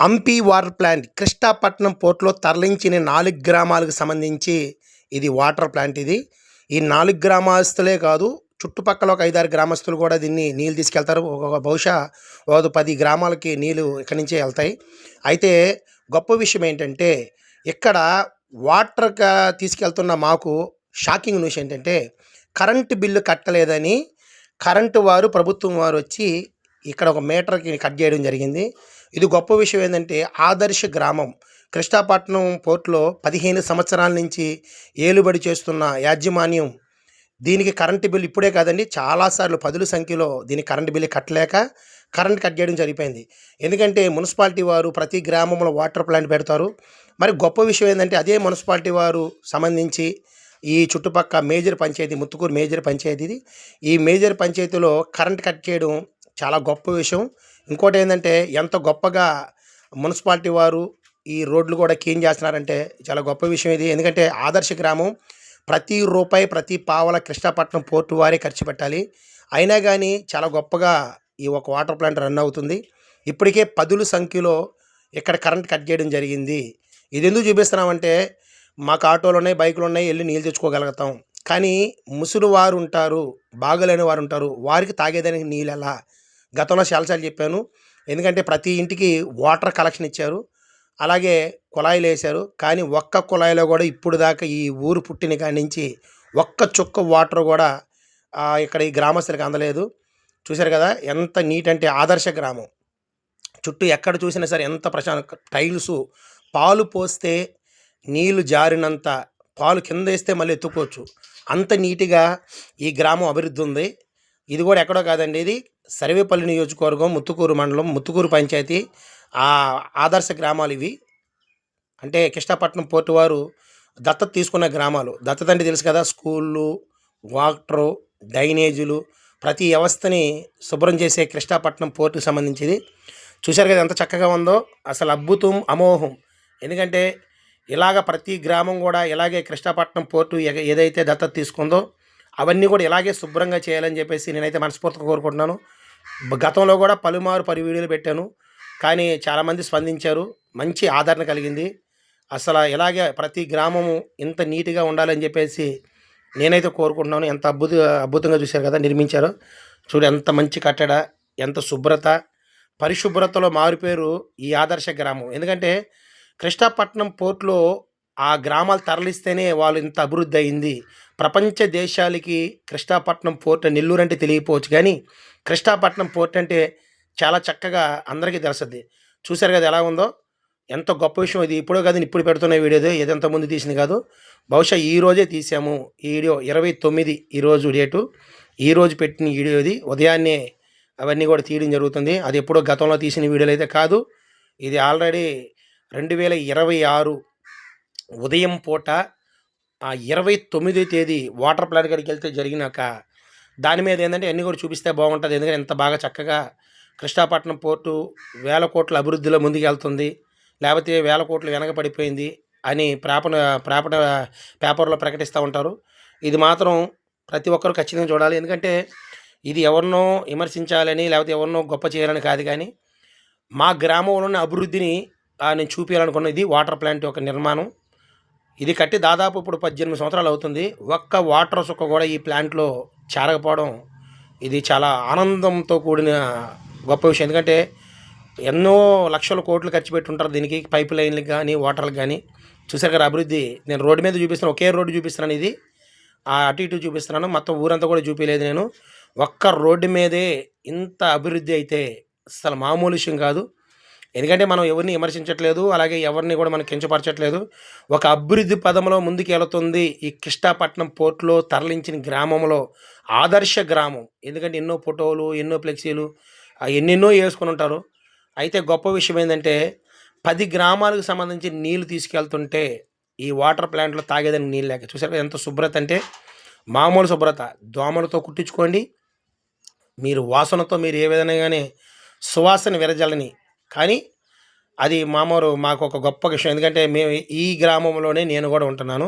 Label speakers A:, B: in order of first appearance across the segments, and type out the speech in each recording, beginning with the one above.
A: Hampi water plant Krishnapatnam పోర్టులో తరలించిన 4 గ్రామాలకు సంబంధించి ఇది వాటర్ ప్లాంట్ ఇది. ఈ 4 గ్రామస్తులే కాదు, చుట్టుపక్కల ఒక 5, 6 గ్రామస్తులు కూడా దీన్ని నీళ్ళు తీసుకెళ్తారు. బహుశా ఒక 10 గ్రామాలకి నీళ్ళు ఇక్కడి నుంచే వెళ్తాయి. అయితే గొప్ప విషయం ఏంటంటే, ఇక్కడ వాటర్‌గా తీసుకెళ్తున్న మాకు షాకింగ్ న్యూస్ ఏంటంటే, కరెంటు బిల్లు కట్టలేదని ప్రభుత్వం వారు వచ్చి ఇక్కడ ఒక మీటర్‌కి కట్ చేయడం జరిగింది. ఇది గొప్ప విషయం ఏందంటే, ఆదర్శ గ్రామం కృష్ణాపట్నం పోర్ట్‌లో 15 సంవత్సరాల నుంచి ఏలుబడి చేస్తున్న యాజమాన్యం దీనికి కరెంటు బిల్ ఇప్పుడే కాదండి, చాలా సార్లు పదుల సంఖ్యలో దీనికి కరెంటు బిల్లు కట్టలేక కరెంట్ కట్ చేయడం జరిగిపోయింది. ఎందుకంటే మున్సిపాలిటీ వారు ప్రతి గ్రామంలో వాటర్ ప్లాంట్ పెడతారు. మరి గొప్ప విషయం ఏందంటే, అదే మున్సిపాలిటీ వారు సంబంధించి ఈ చుట్టుపక్క మేజర్ పంచాయతీ, ముత్తుకూరు మేజర్ పంచాయతీ ఇది. ఈ మేజర్ పంచాయతీలో కరెంట్ కట్ చేయడం చాలా గొప్ప విషయం. ఇంకోటేందంటే, ఎంత గొప్పగా మున్సిపాలిటీ వారు ఈ రోడ్లు కూడా క్లీన్ చేస్తున్నారంటే చాలా గొప్ప విషయం ఇది. ఎందుకంటే ఆదర్శ గ్రామం, ప్రతి రూపాయి, ప్రతి పావల కృష్ణాపట్నం పోర్టు వారే ఖర్చు పెట్టాలి. అయినా కానీ చాలా గొప్పగా ఈ ఒక వాటర్ ప్లాంట్ రన్ అవుతుంది. ఇప్పటికే పదుల సంఖ్యలో ఇక్కడ కరెంట్ కట్ చేయడం జరిగింది. ఇది ఎందుకు చూపిస్తున్నామంటే, మాకు ఆటోలున్నాయి, బైకులున్నాయి, వెళ్ళి నీళ్ళు తెచ్చుకోగలుగుతాం. కానీ ముసలి వారు ఉంటారు, బాగలేని వారు ఉంటారు, వారికి తాగేదానికి నీళ్ళు ఎలా? గతంలో చాలాసార్లు చెప్పాను. ఎందుకంటే ప్రతి ఇంటికి వాటర్ కలెక్షన్ ఇచ్చారు, అలాగే కుళాయిలు వేశారు. కానీ ఒక్క కుళాయిలో కూడా ఇప్పుడు దాకా ఈ ఊరు పుట్టిన కాడి నుంచి ఒక్క చుక్క వాటర్ కూడా ఇక్కడ ఈ గ్రామస్తులకు అందలేదు. చూశారు కదా ఎంత నీట్ అంటే, ఆదర్శ గ్రామం. చుట్టూ ఎక్కడ చూసినా సరే ఎంత ప్రశాంత, టైల్సు, పాలు పోస్తే నీళ్లు జారినంత, పాలు కింద వేస్తే మళ్ళీ ఎత్తుకోవచ్చు, అంత నీట్గా ఈ గ్రామం అభివృద్ధి ఉంది. ఇది కూడా ఎక్కడో కాదండి, ఇది సర్వేపల్లి నియోజకవర్గం, ముత్తుకూరు మండలం, ముత్తుకూరు పంచాయతీ ఆదర్శ గ్రామాలు ఇవి. అంటే కృష్ణాపట్నం పోర్టు వారు దత్తత తీసుకున్న గ్రామాలు. దత్తత అంటే తెలుసు కదా, స్కూళ్ళు, వాటరు, డ్రైనేజీలు, ప్రతి వ్యవస్థని శుభ్రం చేసే కృష్ణాపట్నం పోర్టుకు సంబంధించింది. చూశారు కదా ఎంత చక్కగా ఉందో, అసలు అద్భుతం, అమోఘం. ఎందుకంటే ఇలాగ ప్రతి గ్రామం కూడా ఇలాగే కృష్ణాపట్నం పోర్టు ఏదైతే దత్తత తీసుకుందో అవన్నీ కూడా ఇలాగే శుభ్రంగా చేయాలని చెప్పేసి నేనైతే మనస్ఫూర్తిగా కోరుకుంటున్నాను. గతంలో కూడా పలుమారు వీడియోలు పెట్టాను, కానీ చాలామంది స్పందించారు, మంచి ఆదరణ కలిగింది. అసలు ఇలాగే ప్రతి గ్రామము ఇంత నీట్గా ఉండాలని చెప్పేసి నేనైతే కోరుకుంటున్నాను. ఎంత అద్భుతంగా చూశారు కదా నిర్మించారో. చూడు ఎంత మంచి కట్టడ, ఎంత శుభ్రత, పరిశుభ్రతలో మారుపేరు ఈ ఆదర్శ గ్రామం. ఎందుకంటే కృష్ణాపట్నం పోర్టులో ఆ గ్రామాలు తరలిస్తేనే వాళ్ళు ఇంత అభివృద్ధి అయింది. ప్రపంచ దేశాలకి కృష్ణాపట్నం పోర్ట్, నెల్లూరు అంటే తెలియకపోవచ్చు, కానీ కృష్ణాపట్నం పోర్ట్ అంటే చాలా చక్కగా అందరికీ తెలుస్తుంది. చూశారు కదా ఎలా ఉందో, ఎంత గొప్ప విషయం ఇది. ఇప్పుడో కాదు, ఇప్పుడు పెడుతున్న వీడియో, ఏదంత ముందు తీసింది కాదు. బహుశా ఈరోజే తీసాము ఈ వీడియో. 29 ఈరోజు డేటు. ఈరోజు పెట్టిన వీడియో ఇది. ఉదయాన్నే అవన్నీ కూడా తీయడం జరుగుతుంది. అది ఎప్పుడో గతంలో తీసిన వీడియోలు అయితే కాదు. ఇది ఆల్రెడీ 2026 ఉదయం పూట 29వ తేదీ వాటర్ ప్లాంట్ కాడికి వెళ్తే జరిగినాక దాని మీద ఏంటంటే అన్నీ కూడా చూపిస్తే బాగుంటుంది. ఎందుకంటే ఎంత బాగా చక్కగా కృష్ణాపట్నం పోర్టు వేల కోట్ల అభివృద్ధిలో ముందుకు వెళ్తుంది, లేకపోతే వేల కోట్లు వెనకబడిపోయింది అని పేపర్లో ప్రకటిస్తూ ఉంటారు. ఇది మాత్రం ప్రతి ఒక్కరు ఖచ్చితంగా చూడాలి. ఎందుకంటే ఇది ఎవరినో విమర్శించాలని, లేకపోతే ఎవరినో గొప్ప చేయాలని కాదు, కానీ మా గ్రామంలోని అభివృద్ధిని నేను చూపించాలనుకున్న ఇది వాటర్ ప్లాంట్ యొక్క నిర్మాణం. ఇది కట్టి దాదాపు ఇప్పుడు 18 సంవత్సరాలు అవుతుంది. ఒక్క వాటర్ చుక్క కూడా ఈ ప్లాంట్లో చేరకపోవడం ఇది చాలా ఆనందంతో కూడిన గొప్ప విషయం. ఎందుకంటే ఎన్నో లక్షల కోట్లు ఖర్చు పెట్టి ఉంటారు దీనికి, పైప్ లైన్లకు కానీ వాటర్లకు కానీ. చూసారు కదా అభివృద్ధి. నేను రోడ్డు మీద చూపిస్తున్నాను, ఒకే రోడ్డు చూపిస్తున్నాను, ఇది అటు ఇటు చూపిస్తున్నాను, మొత్తం ఊరంతా కూడా చూపించలేదు నేను. ఒక్క రోడ్డు మీదే ఇంత అభివృద్ధి అయితే అసలు మామూలు విషయం కాదు. ఎందుకంటే మనం ఎవరిని విమర్శించట్లేదు, అలాగే ఎవరిని కూడా మనం కించపరచట్లేదు. ఒక అభివృద్ధి పదంలో ముందుకు వెళుతుంది ఈ కృష్ణాపట్నం పోర్టులో తరలించిన గ్రామంలో ఆదర్శ గ్రామం. ఎందుకంటే ఎన్నో ఫోటోలు, ఎన్నో ఫ్లెక్సీలు ఎన్నెన్నో వేసుకుని ఉంటారు. అయితే గొప్ప విషయం ఏంటంటే 10 గ్రామాలకు సంబంధించి నీళ్లు తీసుకెళ్తుంటే ఈ వాటర్ ప్లాంట్లో తాగేదానికి నీళ్ళు లేక. చూసారు ఎంత శుభ్రత అంటే మామూలు శుభ్రత. దోమలతో కుట్టించుకోండి, మీరు వాసనతో మీరు ఏ విధంగానే సువాసన విరజల్లని, కానీ అది మాకు ఒక గొప్ప విషయం. ఎందుకంటే మేము ఈ గ్రామంలోనే నేను కూడా ఉంటున్నాను.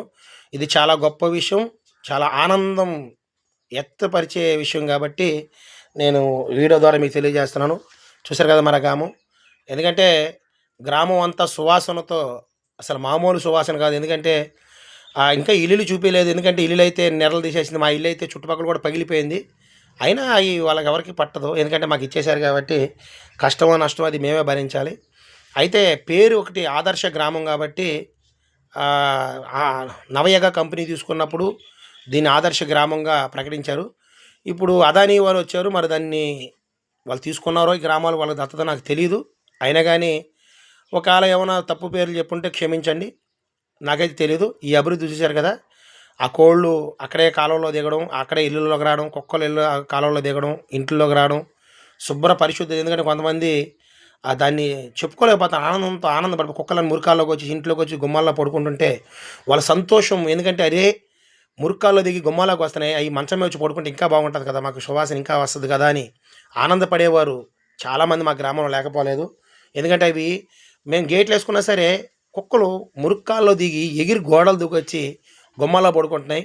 A: ఇది చాలా గొప్ప విషయం, చాలా ఆనందం వ్యక్తపరిచే విషయం కాబట్టి నేను వీడియో ద్వారా మీకు తెలియజేస్తున్నాను. చూశారు కదా మన గ్రామం. ఎందుకంటే గ్రామం అంతా సువాసనతో అసలు మామూలు సువాసన కాదు. ఎందుకంటే ఇంకా ఇల్లులు చూపియలేదు. ఎందుకంటే ఇల్లులైతే నెర్రలు తీసేసింది. మా ఇల్లైతే చుట్టుపక్కల కూడా పగిలిపోయింది. అయినా అయి వాళ్ళకెవరికీ పట్టదు. ఎందుకంటే మాకు ఇచ్చేశారు కాబట్టి కష్టమో, నష్టమో అది మేమే భరించాలి. అయితే పేరు ఒకటి ఆదర్శ గ్రామం కాబట్టి నవయగ కంపెనీ తీసుకున్నప్పుడు దీన్ని ఆదర్శ గ్రామంగా ప్రకటించారు. ఇప్పుడు అదానీ వారు వచ్చారు. మరి దాన్ని వాళ్ళు తీసుకున్నారో ఈ గ్రామాలు వాళ్ళ దత్తత నాకు తెలీదు. అయినా గానీ ఒకవేళ ఏమైనా తప్పు పేర్లు చెప్పుంటే క్షమించండి. నాకైతే తెలీదు. ఈ అభివృద్ధి చూశారు కదా! ఆ కోళ్ళు అక్కడే కాలువలో దిగడం, అక్కడే ఇళ్ళలోకి రావడం, కుక్కలు కాలువలో దిగడం, ఇంట్లోకి రావడం, శుభ్ర పరిశుద్ధి. ఎందుకంటే కొంతమంది దాన్ని చెప్పుకోలేకపోతారు. ఆనందంతో ఆనందపడి కుక్కలను మురికాల్లోకి వచ్చి, ఇంట్లోకి వచ్చి గుమ్మాల్లో పడుకుంటుంటే వాళ్ళ సంతోషం. ఎందుకంటే అరే మురికాల్లో దిగి గుమ్మాలోకి వస్తున్నాయి, అవి మంచం మీద వచ్చి పడుకుంటే ఇంకా బాగుంటుంది కదా, మాకు సువాసన ఇంకా వస్తుంది కదా అని ఆనందపడేవారు చాలామంది మా గ్రామంలో లేకపోలేదు. ఎందుకంటే అవి మేము గేట్లు వేసుకున్నా సరే కుక్కలు మురుక్కాల్లో దిగి ఎగిరి గోడలు దూకొచ్చి గుమ్మాల్లో పడుకుంటున్నాయి.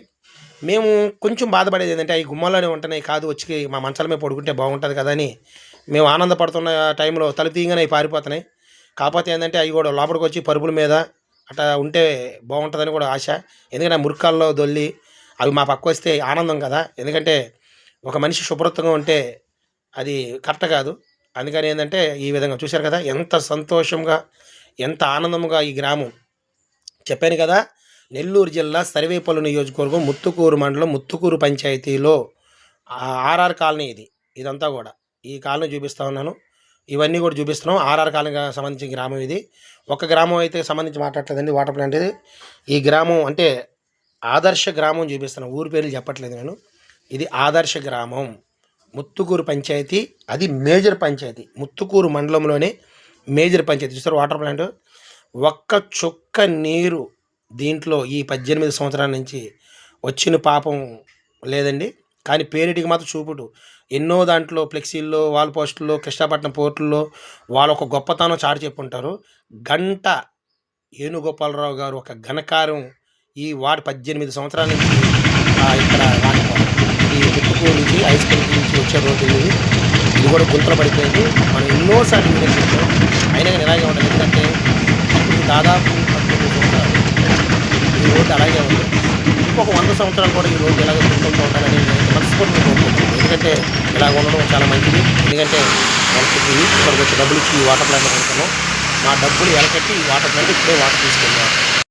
A: మేము కొంచెం బాధపడేది ఏంటంటే అవి గుమ్మాల్లోనే ఉంటున్నాయి, కాదు వచ్చి మా మంచాల మీద పడుకుంటే బాగుంటుంది కదా అని మేము ఆనందపడుతున్న టైంలో తలుపు తీయగానే అవి పారిపోతున్నాయి. కాకపోతే ఏంటంటే అవి కూడా లోపలికి వచ్చి పరుపుల మీద అట్లా ఉంటే బాగుంటుందని కూడా ఆశ. ఎందుకంటే ఆ మురికాల్లో దొల్లి అవి మా పక్క వస్తే ఆనందం కదా. ఎందుకంటే ఒక మనిషి శుభ్రతంగా ఉంటే అది కరెక్ట్ కాదు. అందుకని ఏంటంటే ఈ విధంగా చూశారు కదా ఎంత సంతోషంగా, ఎంత ఆనందంగా ఈ గ్రామం. చెప్పాను కదా, నెల్లూరు జిల్లా సర్వేపల్లి నియోజకవర్గం ముత్తుకూరు మండలం ముత్తుకూరు పంచాయతీలో ఆర్ఆర్ కాలనీ ఇది. ఇదంతా కూడా ఈ కాలనీ చూపిస్తూ ఉన్నాను. ఇవన్నీ కూడా చూపిస్తున్నాం. ఆర్ఆర్ కాలనీకి సంబంధించిన గ్రామం ఇది. ఒక గ్రామం అయితే సంబంధించి మాట్లాడలేదండి వాటర్ ప్లాంట్ ఇది. ఈ గ్రామం అంటే ఆదర్శ గ్రామం చూపిస్తున్నాను. ఊరి పేర్లు చెప్పట్లేదు నేను. ఇది ఆదర్శ గ్రామం ముత్తుకూరు పంచాయతీ. అది మేజర్ పంచాయతీ. ముత్తుకూరు మండలంలోనే మేజర్ పంచాయతీ. చూస్తారు వాటర్ ప్లాంట్. ఒక్క చుక్క నీరు దీంట్లో ఈ 18 సంవత్సరాల నుంచి వచ్చిన పాపం లేదండి. కానీ పేరిటికి మాత్రం చూపుడు ఎన్నో దాంట్లో ఫ్లెక్సీల్లో, వాల్ పోస్టుల్లో, కృష్ణాపట్నం పోర్టుల్లో వాళ్ళు ఒక గొప్పతనం చాటి చెప్పుంటారు. గంట ఏనుగోపాలరావు గారు ఒక ఘనకార్యం ఈ 18 సంవత్సరాల నుంచి ఇక్కడ రాకపోవడం. ఈ ముత్తుకూరు నుంచి హై స్కూల్ నుంచి వచ్చే రోడ్డు ఇది కూడా గుంతలు పడిపోయింది. మనం ఎన్నోసార్లు వీడియో చూస్తాం. అయినా కానీ ఇలాగే ఉండదు. ఎందుకంటే ఇప్పుడు దాదాపు 19 సంవత్సరాలు ఈ రోడ్డు అలాగే ఉంది. ఇంకొక 100 సంవత్సరాలు కూడా ఈ రోడ్డు ఇలాగే గుంతలతో ఉండాలని మనస్ఫూర్తిగా కోరుకుంటున్నాను. ఎందుకంటే ఇలా ఉండడం చాలా మంచిది. ఎందుకంటే మనకి ఇక్కడికి వచ్చి డబ్బులు ఇచ్చి ఈ వాటర్ ప్లాంట్ కొనుక్కున్నాం. మా డబ్బులు ఎలకట్టి ఈ వాటర్ ప్లాంట్ ఇప్పుడే వాటర్ తీసుకెళ్ళాం.